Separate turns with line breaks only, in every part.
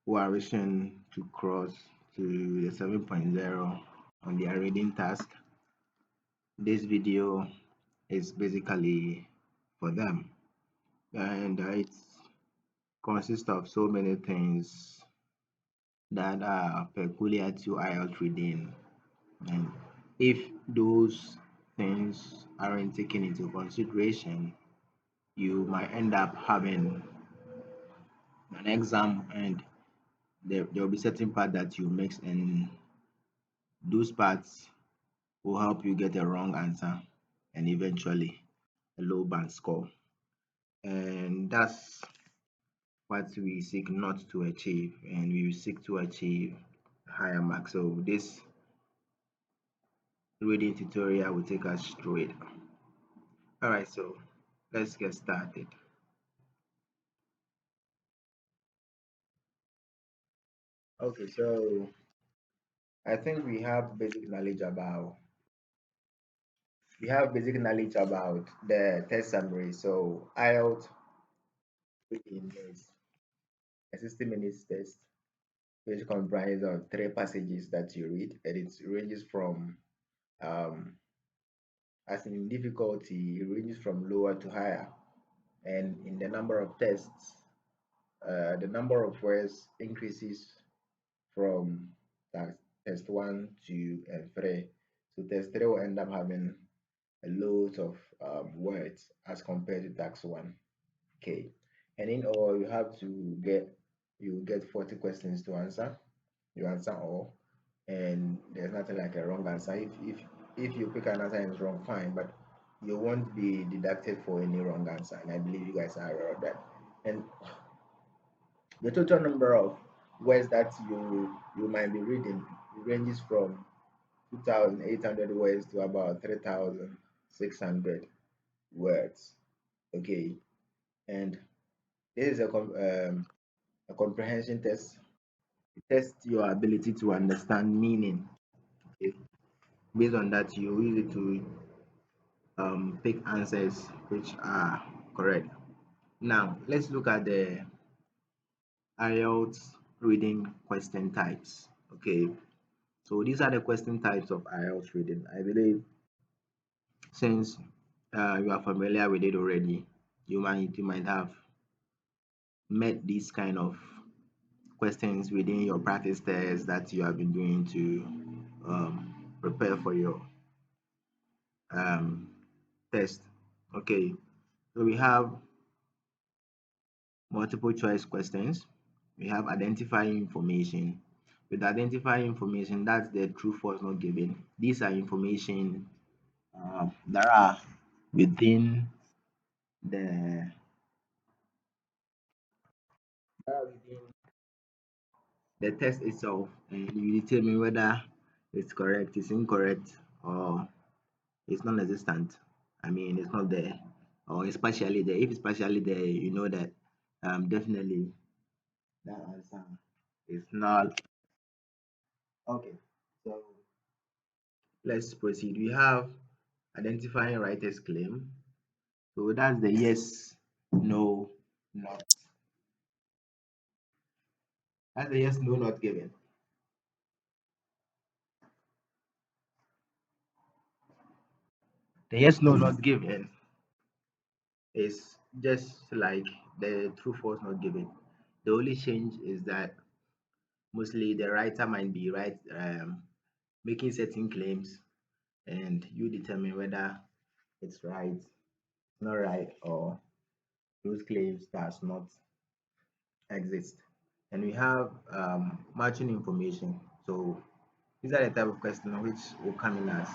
who are wishing to cross to the 7.0 on their reading task, this video is basically for them. And it consists of so many things that are peculiar to IELTS reading. And if those things aren't taken into consideration, you might end up having an exam and there will be certain part that you mix, and those parts will help you get a wrong answer and eventually a low band score. And that's what we seek not to achieve, and we seek to achieve higher marks. So this reading tutorial will take us through it. All right, so let's get started. Okay, so I think we have basic knowledge about the test summary. So IELTS reading is a 60 minutes test which comprises of three passages that you read, and it ranges from um, as in difficulty, it ranges from lower to higher, and in the number of tests, the number of words increases from test 1, 2, and 3. So test 3 will end up having a lot of words as compared to tax 1. Okay, and in all, you get 40 questions to answer. You answer all, and there's nothing like a wrong answer. If you pick an answer and it's wrong, fine, but you won't be deducted for any wrong answer, and I believe you guys are aware of that. And the total number of words that you might be reading ranges from 2,800 words to about 3,600 words. Okay, and this is a comprehension test. It tests your ability to understand meaning. Okay, based on that, you use it to pick answers which are correct. Now, let's look at the IELTS reading question types. Okay, so these are the question types of IELTS reading. I believe since you are familiar with it already, you might have met these kind of questions within your practice tests that you have been doing to prepare for your um, test. Okay, so we have multiple choice questions. We have identifying information. With identifying information, that's the true false not given. These are information that are within the within the test itself, and you determine whether it's correct, it's incorrect, or it's non-existent. I mean, it's not there, or it's partially there. If it's partially there, you know that definitely that answer is not okay. So let's proceed. We have identifying writer's claim. So that's the yes, no, not. That's the yes, no, not given. The yes, no, not given is just like the true, false, not given. The only change is that mostly the writer might be making certain claims, and you determine whether it's right, not right, or those claims does not exist. And we have matching information. So these are the type of question which will come in as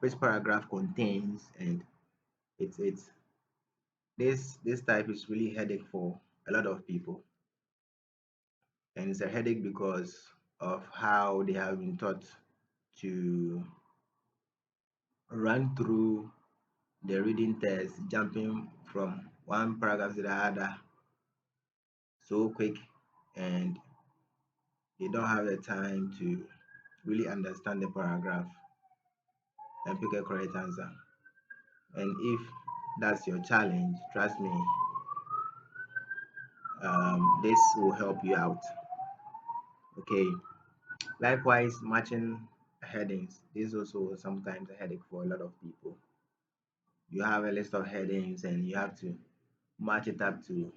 which paragraph contains, and it's this type is really headache for a lot of people, and it's a headache because of how they have been taught to run through the reading test, jumping from one paragraph to the other so quick, and they don't have the time to really understand the paragraph and pick a correct answer. And if that's your challenge, trust me, this will help you out. Okay. Likewise, matching headings. This is also sometimes a headache for a lot of people. You have a list of headings and you have to match it up to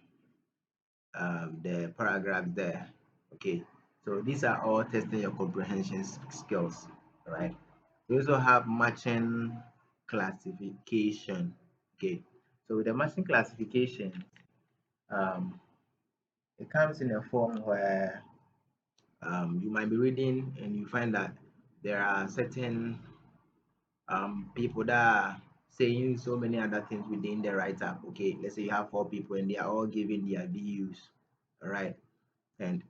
the paragraphs there. Okay, so these are all testing your comprehension skills, right? We also have matching classification. Okay, so with the matching classification, um, it comes in a form where you might be reading and you find that there are certain people that are saying so many other things within the write-up. Okay, let's say you have four people and they are all giving their views, all right? And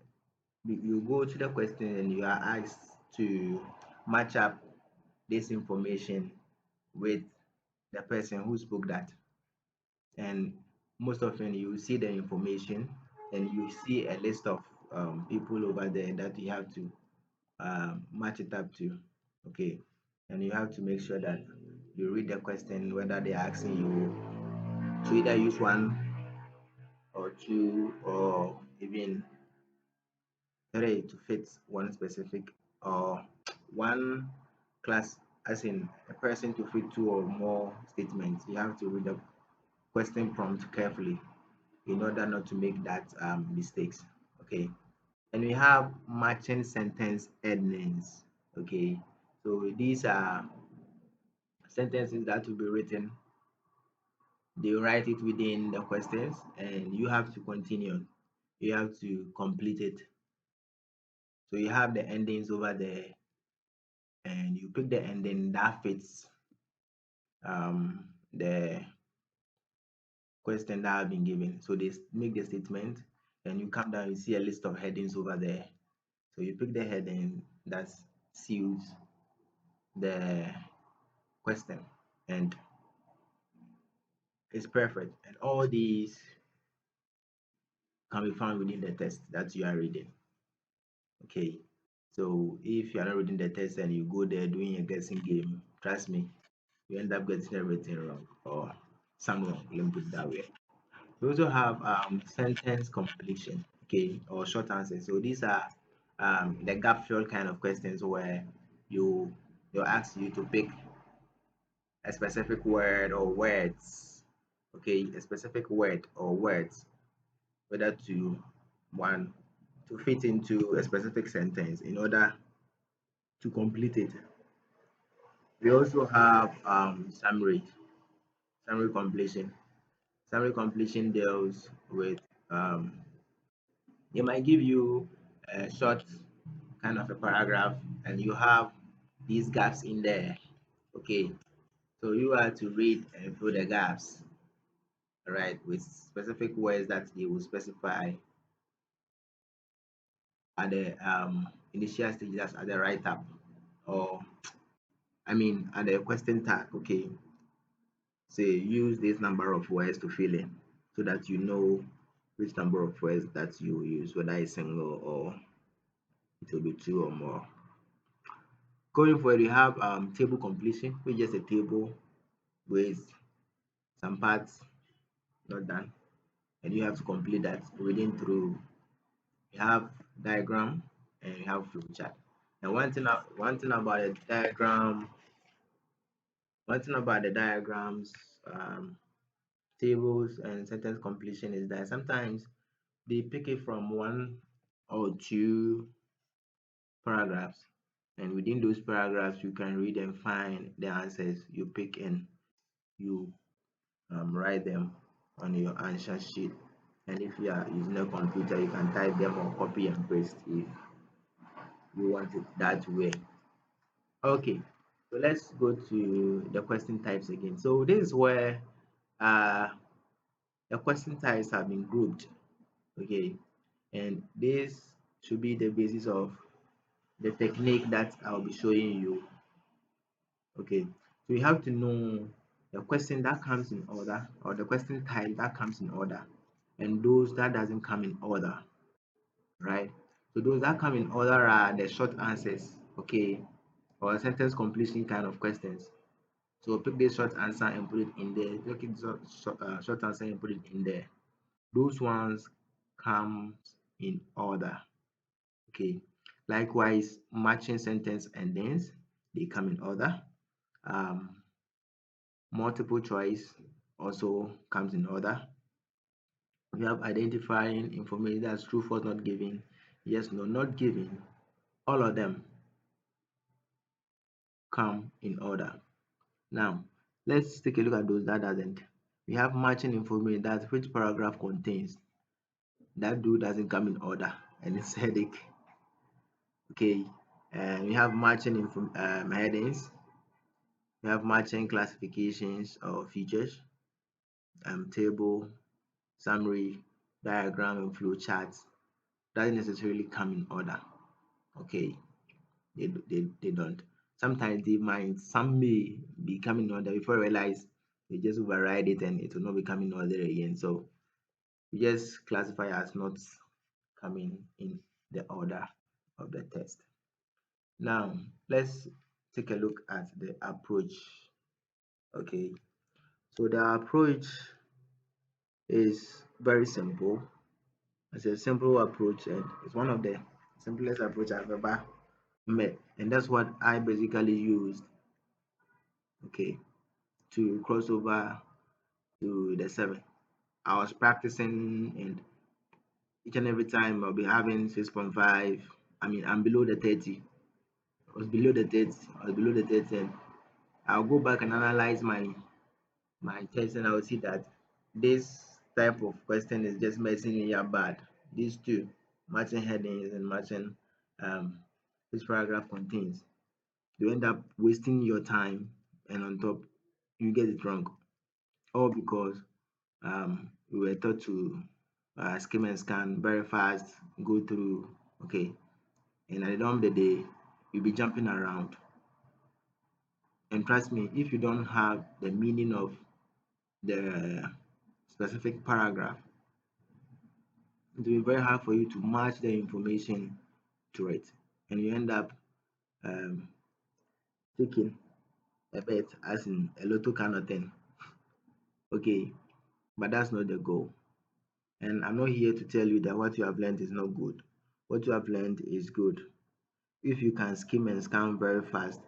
you go to the question and you are asked to match up this information with the person who spoke that. And most often you see the information and you see a list of people over there that you have to match it up to. Okay, and you have to make sure that you read the question whether they are asking you to either use one or two or even three to fit one specific, or one class, as in a person to fit two or more statements. You have to read the question prompt carefully in order not to make that mistakes. Okay, and we have matching sentence endings. Okay, so these are sentences that will be written. They write it within the questions and you have to continue, you have to complete it. So you have the endings over there and you pick the ending that fits the question that have been given. So they make the statement and you come down, you see a list of headings over there. So you pick the heading that suits the question and it's perfect. And all these can be found within the text that you are reading. Okay. So if you are not reading the text and you go there doing a guessing game, trust me, you end up getting everything wrong or some wrong. Let me put it that way. We also have sentence completion, okay, or short answers. So these are the gap fill kind of questions where you they'll ask you to pick a specific word or words, okay, a specific word or words, whether to one to fit into a specific sentence in order to complete it. We also have summary completion. Summary completion deals with um, they might give you a short kind of a paragraph and you have these gaps in there. Okay, so you are to read and fill the gaps, right, with specific words that they will specify at the initial stages at the write up, or I mean at the question tag. Okay, say use this number of words to fill in so that you know which number of words that you use, whether it's single or it will be two or more. Going forward, we have table completion, which is a table with some parts not done, and you have to complete that reading through. You have diagram and you have flowchart. And one thing about the diagram, one thing about the diagrams, tables, and sentence completion is that sometimes they pick it from one or two paragraphs, and within those paragraphs you can read and find the answers you pick and you write them on your answer sheet. And if you are using a computer, you can type them or copy and paste if you want it that way. Okay, so let's go to the question types again. So this is where uh, the question types have been grouped. Okay, and this should be the basis of the technique that I'll be showing you. Okay, so you have to know the question that comes in order or the question type that comes in order and those that doesn't come in order, right? So those that come in order are the short answers, okay, or sentence completion kind of questions. So pick this short answer and put it in there. Pick it short answer and put it in there. Those ones come in order, okay. Likewise, matching sentence endings, they come in order. Um, Multiple choice also comes in order. We have identifying information that's true, false, not given, yes, no, not given. All of them come in order. Now, let's take a look at those that doesn't. We have matching information, that's which paragraph contains. That do doesn't come in order and it's headache. Okay, and we have matching headings. We have matching classifications or features, table, summary, diagram, and flow charts. Doesn't necessarily come in order. Okay, they don't. Sometimes they might, some may be coming in order before you realize they just override it and it will not be coming in order again. So we just classify as not coming in the order of the test. Now, let's take a look at the approach. Okay, so the approach is very simple. It's a simple approach and it's one of the simplest approach I've ever met. And that's what I basically used, okay, to cross over to the 7. I was practicing and each and every time I'll be having 6.5. I mean, I'm below the 30. I was below the 30. I was below the 30 and I'll go back and analyze my test and I'll see that this type of question is just messing me up bad. These two, matching headings and matching um this paragraph contains. You end up wasting your time and on top you get it wrong. All because we were taught to skim and scan very fast, go through, okay, and at the end of the day, you'll be jumping around. And trust me, if you don't have the meaning of the specific paragraph, it will be very hard for you to match the information to it, and you end up um, taking a bet, as in a lotto kind of thing. Okay, but that's not the goal. And I'm not here to tell you that what you have learned is not good. What you have learned is good. If you can skim and scan very fast,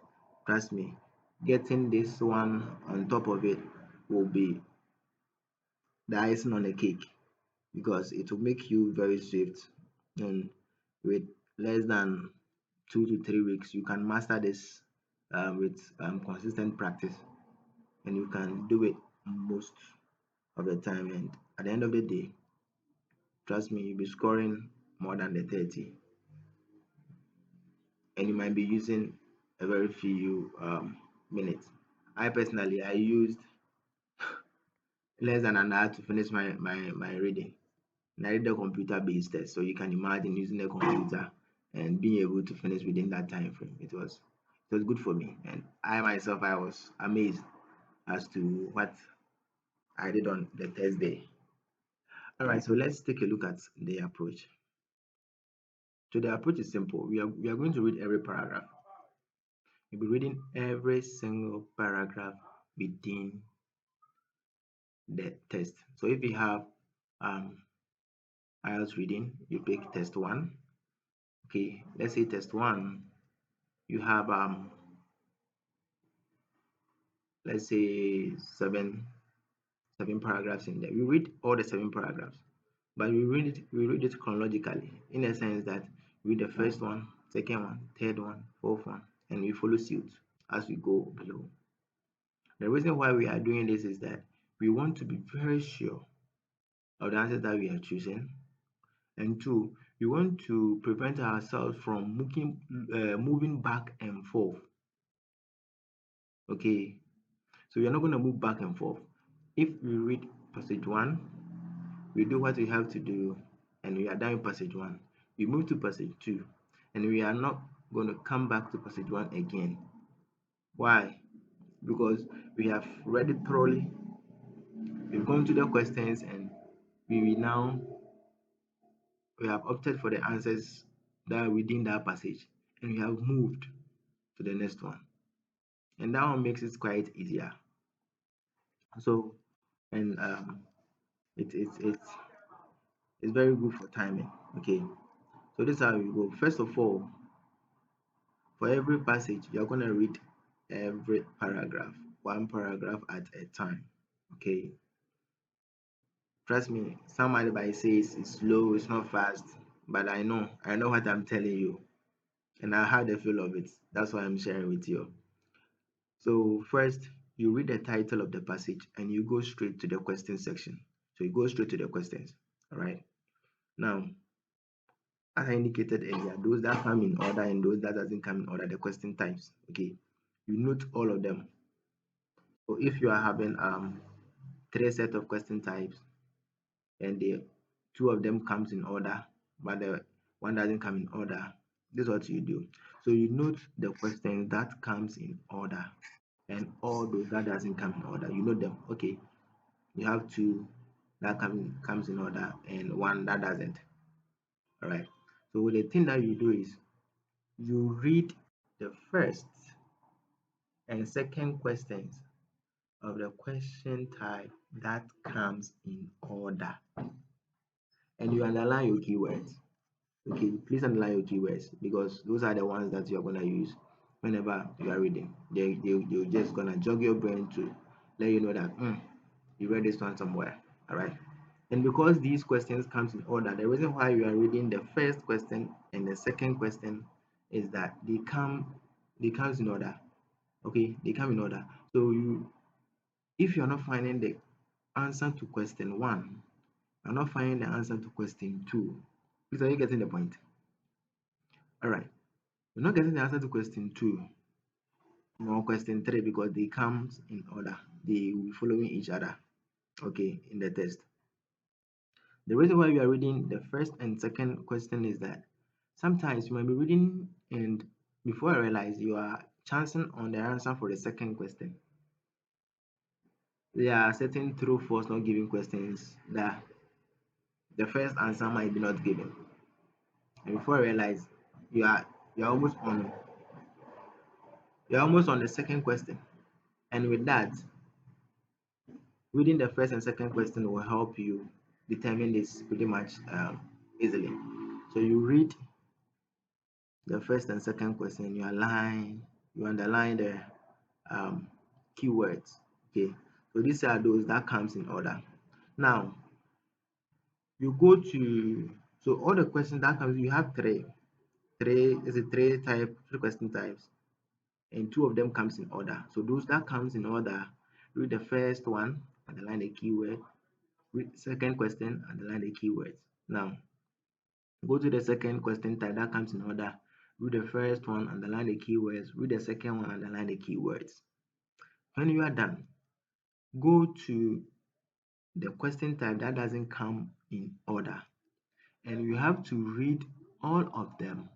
trust me, getting this one on top of it will be the icing on the cake because it will make you very swift. And with less than 2 to 3 weeks, you can master this with consistent practice, and you can do it most of the time. And at the end of the day, trust me, you'll be scoring more than the 30, and you might be using a very few minutes. I personally, I used less than an hour to finish my reading. And I read the computer based test, so you can imagine using a computer and being able to finish within that time frame. It was good for me, and I myself I was amazed as to what I did on the test day. All right, so let's take a look at the approach. So the approach is simple. We are going to read every paragraph. You'll be reading every single paragraph within the test. So if you have um, IELTS reading, you pick test one. Okay, let's say test one, you have let's say seven paragraphs in there. We read all the 7 paragraphs, but we read it chronologically in a sense that we read the first one, second one, third one, fourth one, and we follow suit as we go below. The reason why we are doing this is that we want to be very sure of the answers that we are choosing, and two, we want to prevent ourselves from moving back and forth. Okay, so we are not going to move back and forth. If we read passage one, we do what we have to do, and we are done with passage one. We move to passage two, and we are not going to come back to passage one again. Why? Because we have read it thoroughly, we've gone to the questions, and we have opted for the answers that are within that passage, and we have moved to the next one, and that one makes it quite easier. So, and it's very good for timing. Okay, so this is how we go. First of all, For every passage, you're going to read every paragraph, one paragraph at a time. Okay, trust me, somebody might say it's slow, it's not fast, but I know what I'm telling you, and I had the feel of it. That's why I'm sharing with you. So first, you read the title of the passage and you go straight to the question section. So you go straight to the questions. All right. Now, as I indicated earlier, those that come in order and those that doesn't come in order, the question types. Okay. You note all of them. So if you are having three set of question types and the two of them comes in order, but the one doesn't come in order, this is what you do. So you note the questions that comes in order and all those that doesn't come in order. You note them. Okay, you have two that comes in order and one that doesn't. All right. So the thing that you do is you read the first and second questions of the question type that comes in order, and you underline your keywords. Okay, please underline your keywords because those are the ones that you're gonna use whenever you are reading. They're just gonna jog your brain to let you know that you read this one somewhere. All right. And because these questions comes in order, the reason why you are reading the first question and the second question is that they comes in order. Okay, they come in order. So if you're not finding the answer to question one, you're not finding the answer to question two. Please, are you getting the point? All right. You're not getting the answer to question two nor question three because they comes in order. They will be following each other. Okay, in the test. The reason why we are reading the first and second question is that sometimes you might be reading and before I realize you are chancing on the answer for the second question. There are certain true, false, not given questions that the first answer might be not given. And before I realize you are you're almost on you're almost on the second question. And with that, reading the first and second question will help you determine this pretty much easily. So you read the first and second question, you underline the um, keywords. Okay, so these are those that comes in order. Now you go to so all the questions that comes, you have three question types, and two of them comes in order. So those that comes in order, read the first one, underline the keyword. Read second question, underline the keywords. Now go to the second question type that comes in order. Read the first one, underline the keywords. Read the second one, underline the keywords. When you are done, go to the question type that doesn't come in order, and you have to read all of them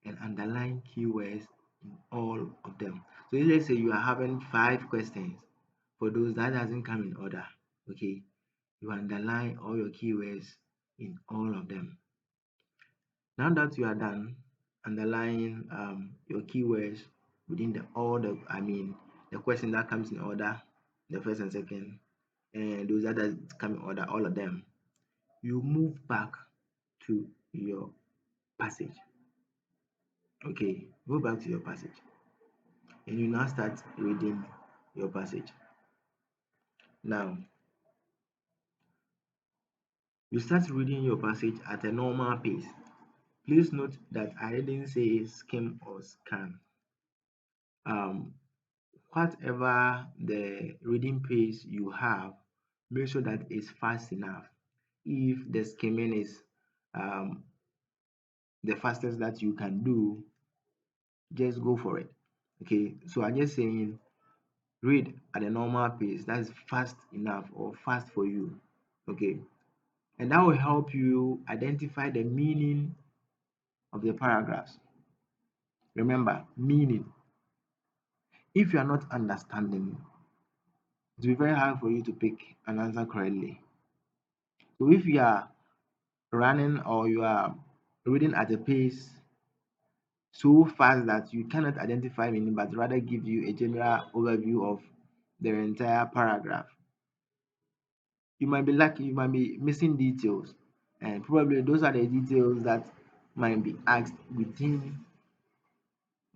and underline keywords in all of them. So let's say you are having 5 questions. For those that doesn't come in order, okay, you underline all your keywords in all of them. Now that you are done underlying your keywords within the question that comes in order, the first and second, and those that come in order, all of them, you move back to your passage. Okay, go back to your passage and you now start reading your passage. Now you start reading your passage at a normal pace. Please note that I didn't say skim or scan. Whatever the reading pace you have, make sure that it's fast enough. If the skimming is um, the fastest that you can do, just go for it. Okay, so I'm just saying read at a normal pace that's fast enough or fast for you. Okay, and that will help you identify the meaning of the paragraphs. Remember, meaning. If you are not understanding, it will be very hard for you to pick an answer correctly. So if you are running or you are reading at a pace so fast that you cannot identify meaning but rather give you a general overview of the entire paragraph, you might be lucky, you might be missing details, and probably those are the details that might be asked within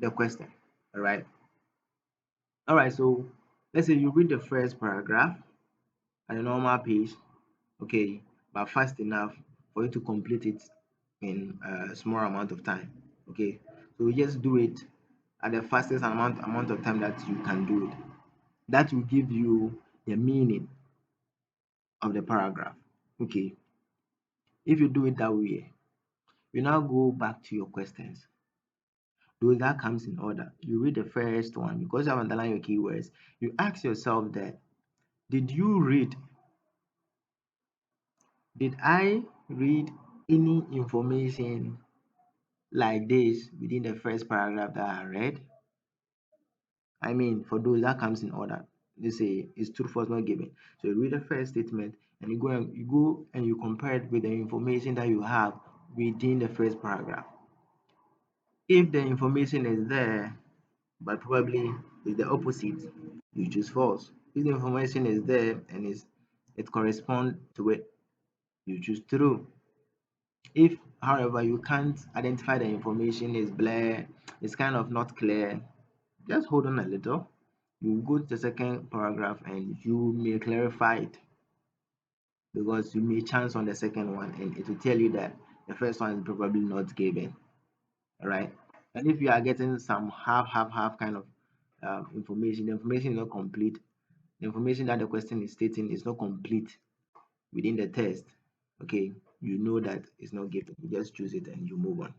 the question. All right. All right. So let's say you read the first paragraph at a normal pace, okay, but fast enough for you to complete it in a small amount of time. Okay. So you just do it at the fastest amount of time that you can do it. That will give you the meaning of the paragraph. Okay. If you do it that way, you now go back to your questions. Those that comes in order. You read the first one because you have underlined your keywords. You ask yourself that did you read, did I read any information like this within the first paragraph that I read? I mean, for those that comes in order. They say is true, false, not given. So you read the first statement and you compare it with the information that you have within the first paragraph. If the information is there, but probably is the opposite, you choose false. If the information is there and it corresponds to it, you choose true. If, however, you can't identify the information, is blur, it's kind of not clear, just hold on a little. You go to the second paragraph and you may clarify it because you may chance on the second one and it will tell you that the first one is probably not given. All right. And if you are getting some half kind of information, the information is not complete, the information that the question is stating is not complete within the test, okay, you know that it's not given. You just choose it and you move on.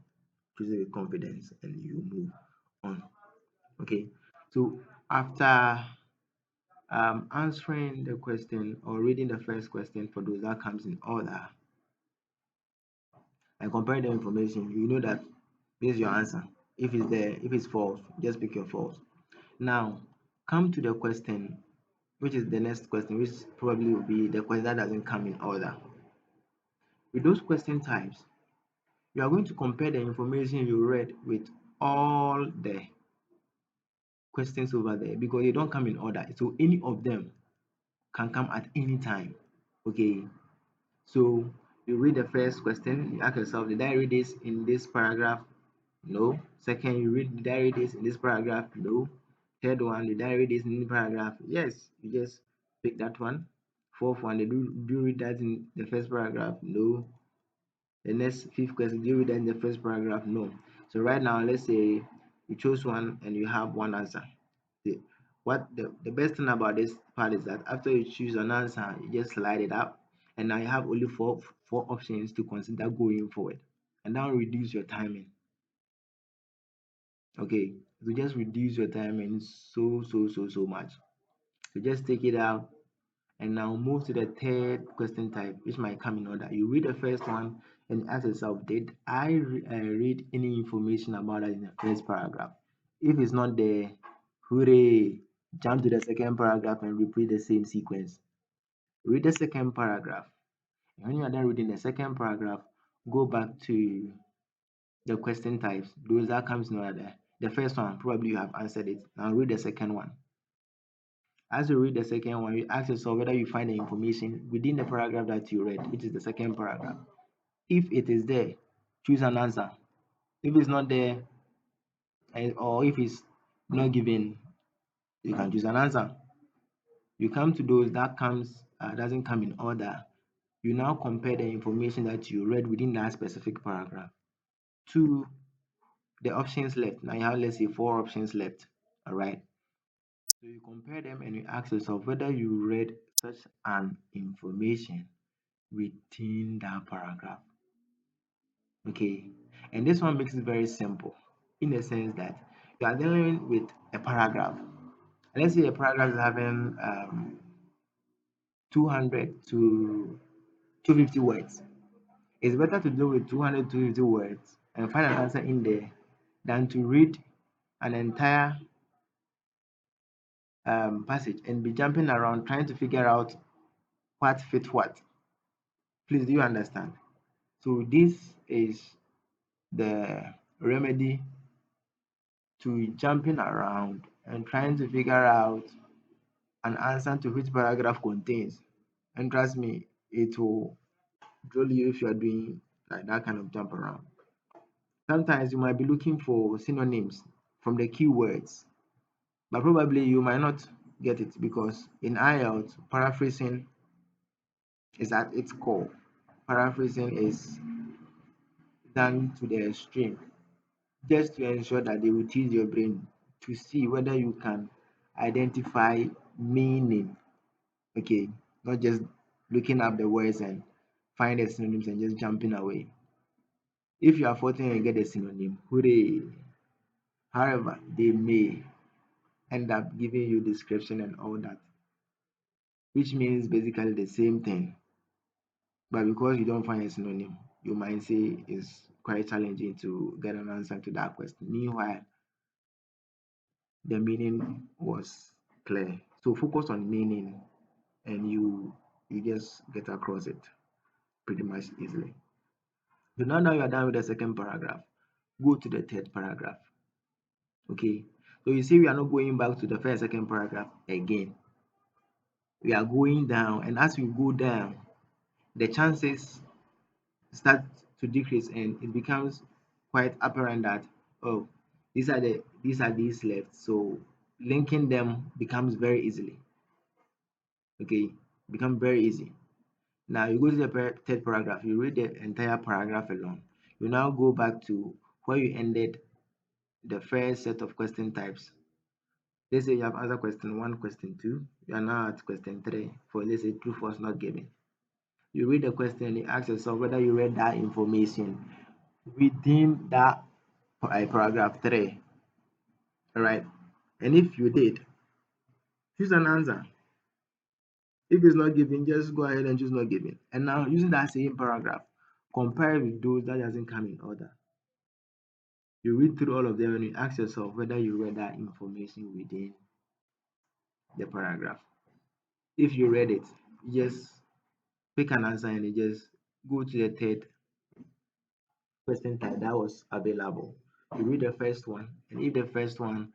Choose it with confidence and you move on. Okay. So after answering the question or reading the first question for those that comes in order and compare the information, you know that this is your answer. If it's there, if it's false, just pick your false. Now, come to the question, which is the next question, which probably will be the question that doesn't come in order. With those question types, you are going to compare the information you read with all the questions over there because they don't come in order. So any of them can come at any time. Okay. So you read the first question, you ask yourself, did I read this in this paragraph? No. Second, you read, did I read this in this paragraph? No. Third one, did I read this in the paragraph? Yes. You just pick that one. Fourth one, do you read that in the first paragraph? No. The next fifth question, do you read that in the first paragraph? No. So right now, let's say you chose one and you have one answer. The, the best thing about this part is that after you choose an answer, you just slide it up, and now you have only four options to consider going forward, and that will reduce your timing. Okay, so just reduce your timing so much. So just take it out and now move to the third question type, which might come in order. You read the first one and ask yourself, did I read any information about it in the first paragraph? If it's not there, hooray, jump to the second paragraph and repeat the same sequence. Read the second paragraph. And when you are done reading the second paragraph, go back to the question types, those that comes in order. The first one, probably you have answered it. Now read the second one. As you read the second one, you ask yourself whether you find the information within the paragraph that you read, which is the second paragraph. If it is there, choose an answer. If it's not there, or if it's not given, you can choose an answer. You come to those that doesn't come in order. You now compare the information that you read within that specific paragraph to the options left. Now you have, let's say, four options left. All right. So you compare them and you ask yourself whether you read such an information within that paragraph. Okay, and this one makes it very simple in the sense that you are dealing with a paragraph. Let's say a paragraph is having 200 to 250 words. It's better to deal with 200 to 250 words and find an answer in there than to read an entire passage and be jumping around trying to figure out what fit what. Please, do you understand? So this is the remedy to jumping around and trying to figure out an answer to which paragraph contains. And trust me, it will drill you if you are doing like that kind of jump around. Sometimes you might be looking for synonyms from the keywords, but probably you might not get it because in IELTS, paraphrasing is at its core. Paraphrasing is done to the extreme just to ensure that they will tease your brain to see whether you can identify meaning. Okay, not just looking up the words and find the synonyms and just jumping away. If you are fortunate and get a synonym, hooray! However, they may end up giving you description and all that, which means basically the same thing. But because you don't find a synonym, you might say it's quite challenging to get an answer to that question. Meanwhile, the meaning was clear. So focus on meaning and you just get across it pretty much easily. So now that you are done with the second paragraph, go to the third paragraph. Okay. So you see we are not going back to the first second paragraph again. We are going down, and as we go down, the chances start to decrease and it becomes quite apparent that, oh, these left, so linking them becomes very easily. Okay, become very easy. Now you go to the third paragraph, you read the entire paragraph alone. You now go back to where you ended the first set of question types. Let's say you have answered question 1, question 2, you are now at question 3 for, let's say, true false not given. You read the question and you ask yourself whether you read that information within that paragraph 3. All right. And if you did, choose an answer. If it's not given, just go ahead and choose not given. And now using that same paragraph, compare with those that doesn't come in order. You read through all of them and you ask yourself whether you read that information within the paragraph. If you read it, just pick an answer and you just go to the third question type that was available. You read the first one, and if the first one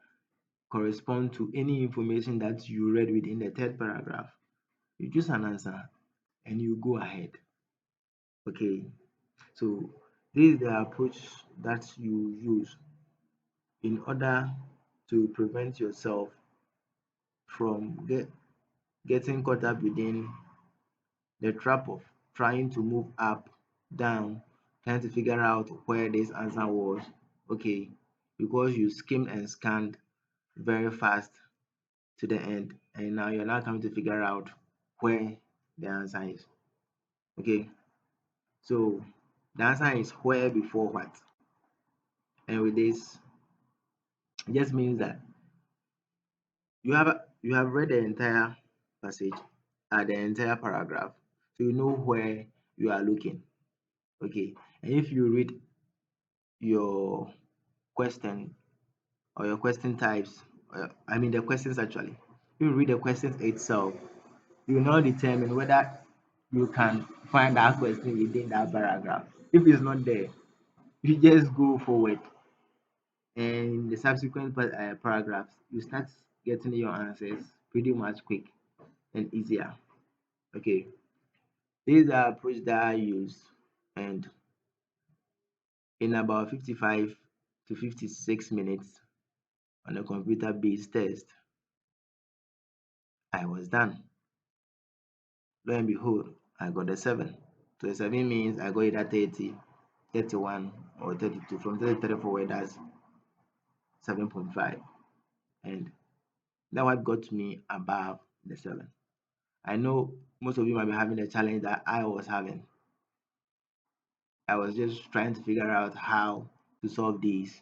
correspond to any information that you read within the third paragraph, you choose an answer and you go ahead. Okay, so this is the approach that you use in order to prevent yourself from getting caught up within the trap of trying to move up, down, trying to figure out where this answer was. Okay, because you skimmed and scanned very fast to the end, and now you're now coming to figure out where the answer is. Okay, so the answer is where before what, and with this, it just means that you have read the entire passage, the entire paragraph, so you know where you are looking. Okay, and if you read your question or your question types, I mean the questions actually, if you read the questions itself, you will now determine whether you can find that question within that paragraph. If it's not there, you just go forward, and in the subsequent paragraphs, you start getting your answers pretty much quick and easier. Okay, this is the approach that I use, and in about 55 to 56 minutes on a computer-based test, I was done. Lo and behold, I got a 7. So a 7 means I got either 30, 31, or 32. From 33 forward, that's 7.5. And that what got me above the 7. I know most of you might be having the challenge that I was having. I was just trying to figure out how to solve these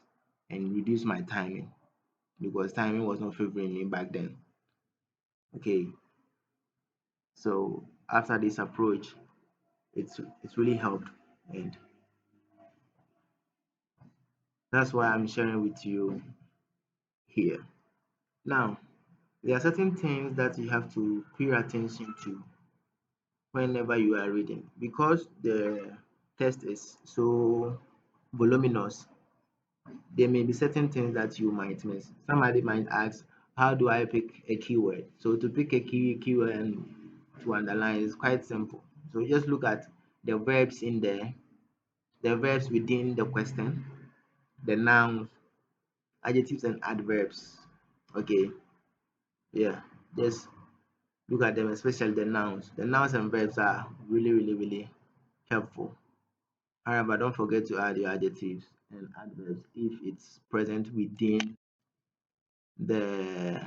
and reduce my timing because timing was not favoring me back then. Okay, so after this approach, it's really helped, and that's why I'm sharing with you here. Now, there are certain things that you have to pay attention to whenever you are reading because the text is so voluminous. There may be certain things that you might miss. Somebody might ask, how do I pick a keyword? So to pick a keyword and to underline is quite simple. So just look at the verbs in there, the verbs within the question, the nouns, adjectives and adverbs. Okay, yeah, just look at them, especially the nouns. The nouns and verbs are really helpful. However, don't forget to add your adjectives and adverbs if it's present within the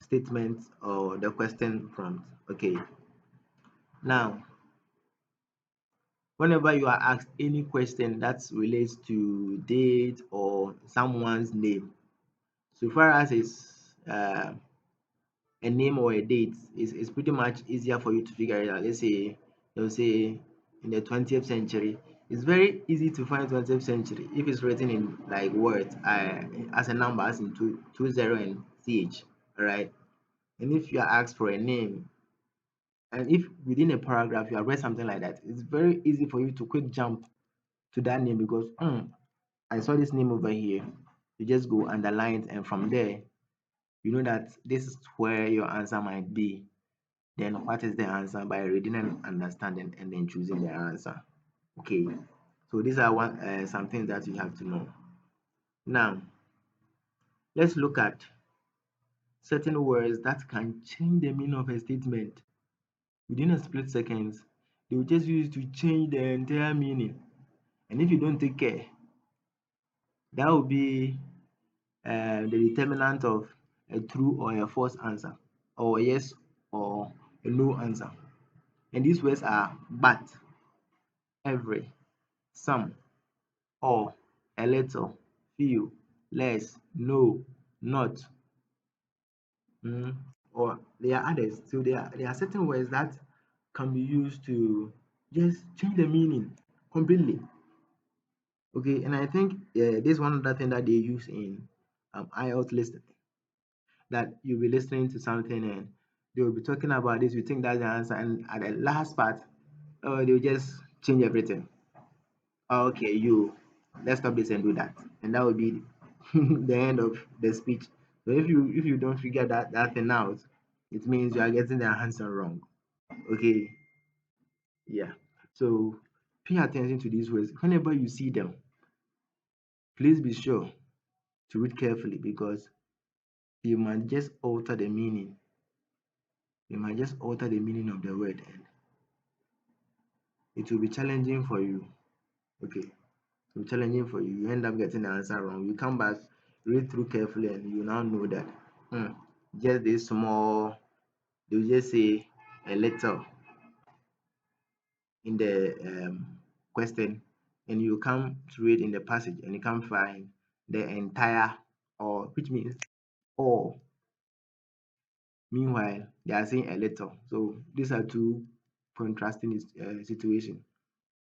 statement or the question prompt. Okay, now whenever you are asked any question that relates to date or someone's name, so far as it's a name or a date, is pretty much easier for you to figure it out. Let's say they'll say in the 20th century. It's very easy to find 20th century if it's written in like words, as a number, as in 20 and ch. All right. And if you are asked for a name, and if within a paragraph you have read something like that, it's very easy for you to quick jump to that name because I saw this name over here. You just go underline it, and from there you know that this is where your answer might be. Then what is the answer by reading and understanding and then choosing the answer. Okay, so these are some things that you have to know. Now let's look at certain words that can change the meaning of a statement within a split seconds. They will just use to change the entire meaning, and if you don't take care, that will be the determinant of a true or a false answer, or a yes or a no answer. And these words are but, every, some, all, a little, few, less, no, not, or there are others. So there are certain words that can be used to just change the meaning completely. Okay, and I think this one other thing that they use in IELTS listening, that you'll be listening to something and they will be talking about this, you think that's the answer, and at the last part, they'll just change everything. Okay, you, let's stop this and do that, and that will be the end of the speech. So if you don't figure that thing out, it means you are getting the answer wrong. Okay, yeah. So pay attention to these words. Whenever you see them, please be sure to read carefully because you might just alter the meaning. You might just alter the meaning of the word, and it will be challenging for you. Okay, it will be challenging for you. You end up getting the answer wrong. You come back, read through carefully, and you now know that hmm, just this small, they'll just say a little in the question, and you come to read in the passage and you can't find the entire, or which means all. Meanwhile, they are saying a little. So these are two contrasting situations,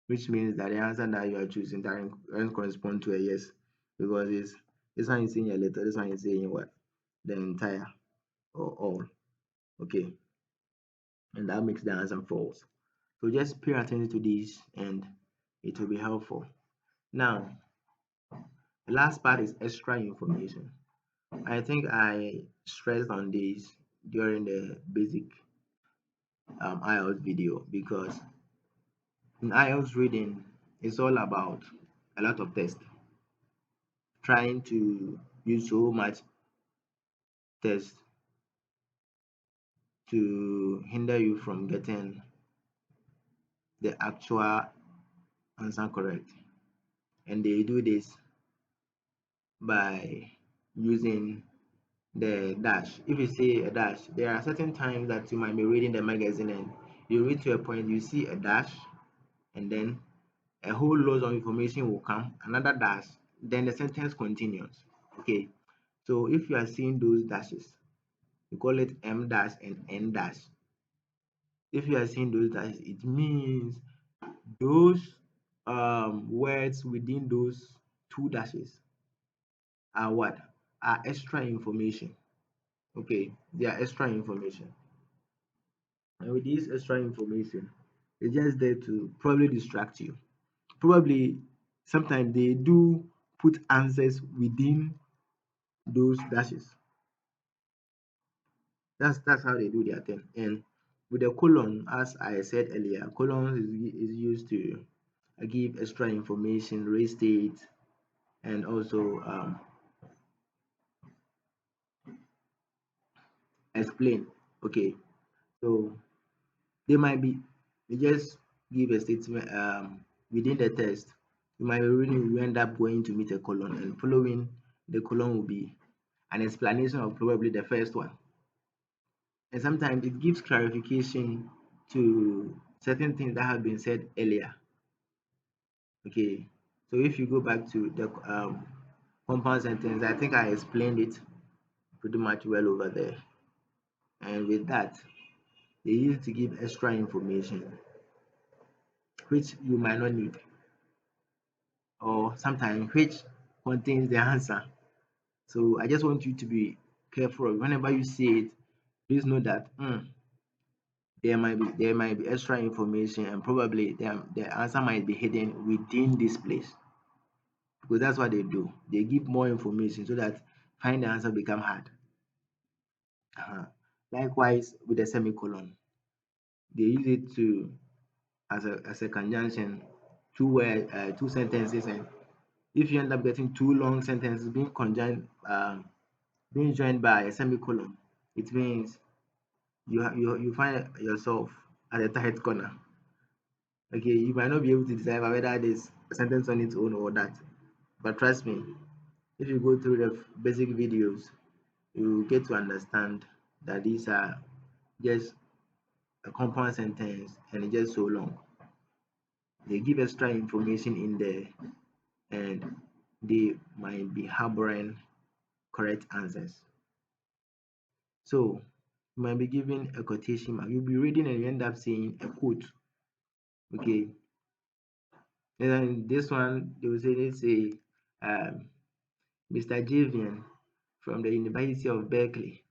which means that the answer that you are choosing doesn't correspond to a yes, because this one is saying a little, this one is saying what? The entire or all. Okay, and that makes the answer false. So just pay attention to these and it will be helpful. Now, the last part is extra information. I think I stressed on this during the basic IELTS video because in IELTS reading, it's all about a lot of tests, trying to use so much tests to hinder you from getting the actual answer correct. And they do this by using the dash. If you say a dash, there are certain times that you might be reading the magazine and you read to a point, you see a dash, and then a whole lot of information will come, another dash, then the sentence continues. Okay, so if you are seeing those dashes, we call it M dash and N dash. If you are seeing those dashes, it means those words within those two dashes are what? Are extra information. Okay, they are extra information. And with this extra information, it's just there to probably distract you. Probably sometimes they do put answers within those dashes. That's how they do their thing. And with the colon, as I said earlier, colon is used to
give extra information, restate, and also explain. Okay, so they might be they just give a statement within the text. You might be reading, you end up going to meet a colon, and following the colon will be an explanation of probably the first one. And sometimes it gives clarification to certain things that have been said earlier. Okay, so if you go back to the compound sentence, I think I explained it pretty much well over there. And with that, they use to give extra information which you might not need, or sometimes which contains the answer. So I just want you to be careful whenever you see it. Please know that there might be extra information, and probably the answer might be hidden within this place, because that's what they do. They give more information so that find the answer become hard. Uh-huh. Likewise with the semicolon, they use it to as a conjunction, two sentences, and if you end up getting two long sentences being joined by a semicolon, it means you find yourself at a tight corner. Okay, you might not be able to decipher whether this sentence on its own or that. But trust me, if you go through the basic videos, you get to understand that these are just a compound sentence and it's just so long. They give extra information in there, and they might be harboring correct answers. So you might be given a quotation mark. You'll be reading and you end up saying a quote. Okay. And then this one, they will say, let's say, um, Mr. Javian from the University of Berkeley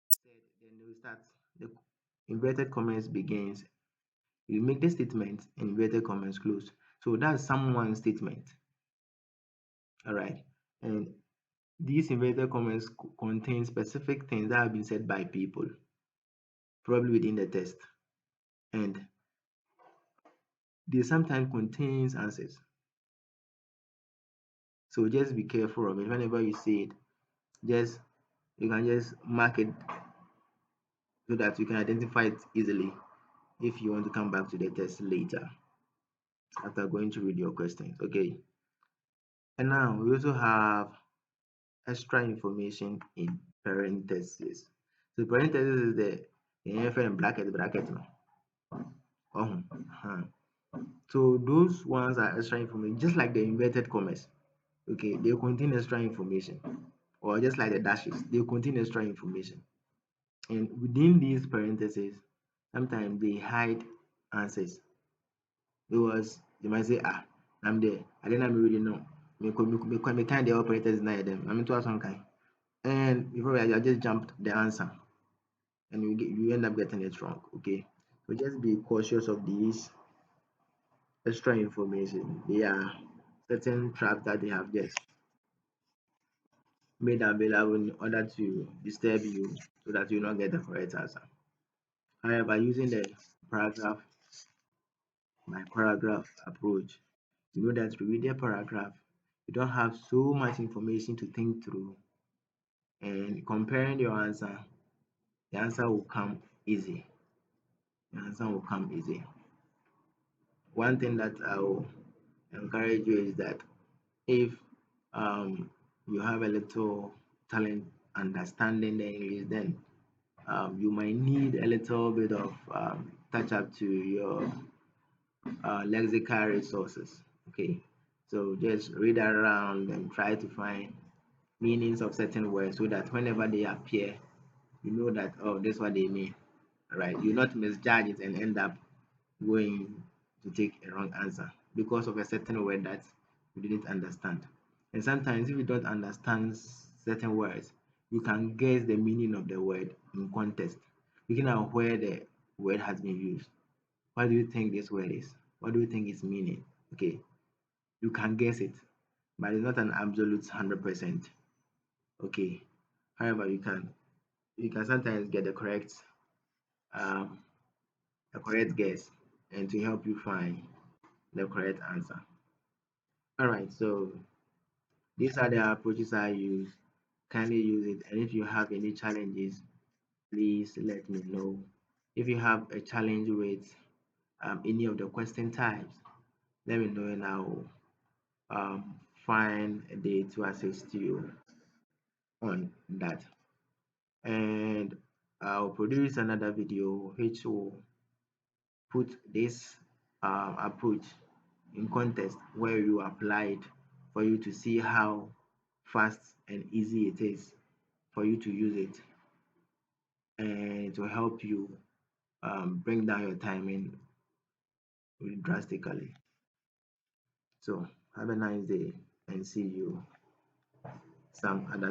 said, then they will start. The inverted commas begins. You make the statement and inverted commas close. So that's someone's statement. All right. And these inverted commas contain specific things that have been said by people, probably within the text. And they sometimes contains answers. So just be careful of it. Whenever you see it, just you can just mark it so that you can identify it easily if you want to come back to the test later after going to read your questions. Okay. And now we also have extra information in parentheses. So parentheses is the different bracket no. So those ones are extra information, just like the inverted commas. Okay, they contain extra information, or just like the dashes, they contain extra information. And within these parentheses, sometimes they hide answers. Because they might say, I'm there. I didn't really know. Me kind the operators deny them. I'm into some kind. And before I just jumped the answer, and you end up getting it wrong. Okay. So just be cautious of these extra information. They are certain traps that they have just made available in order to disturb you so that you not get the correct answer. However, using the paragraph my paragraph approach, you know that to read a paragraph, you don't have so much information to think through, and comparing your answer, the answer will come easy. The answer will come easy. One thing that I will encourage you is that if you have a little talent understanding the English, then you might need a little bit of touch up to your lexical resources. Okay, so just read around and try to find meanings of certain words so that whenever they appear, you know that oh, this is what they mean. All right, you not misjudge it and end up going to take a wrong answer because of a certain word that you didn't understand. And sometimes, if you don't understand certain words, you can guess the meaning of the word in context, looking at where the word has been used. What do you think this word is? What do you think its meaning? Okay, you can guess it, but it's not an absolute 100%. Okay, however, you can sometimes get um, the correct guess, and to help you find the correct answer. All right, so these are the approaches I use. Kindly use it, and if you have any challenges, please let me know. If you have a challenge with any of the question types, let me know and I'll find a day to assist you on that. And I'll produce another video which will put this approach in context where you apply it for you to see how fast and easy it is for you to use it, and it will help you bring down your timing drastically. So have a nice day and see you some other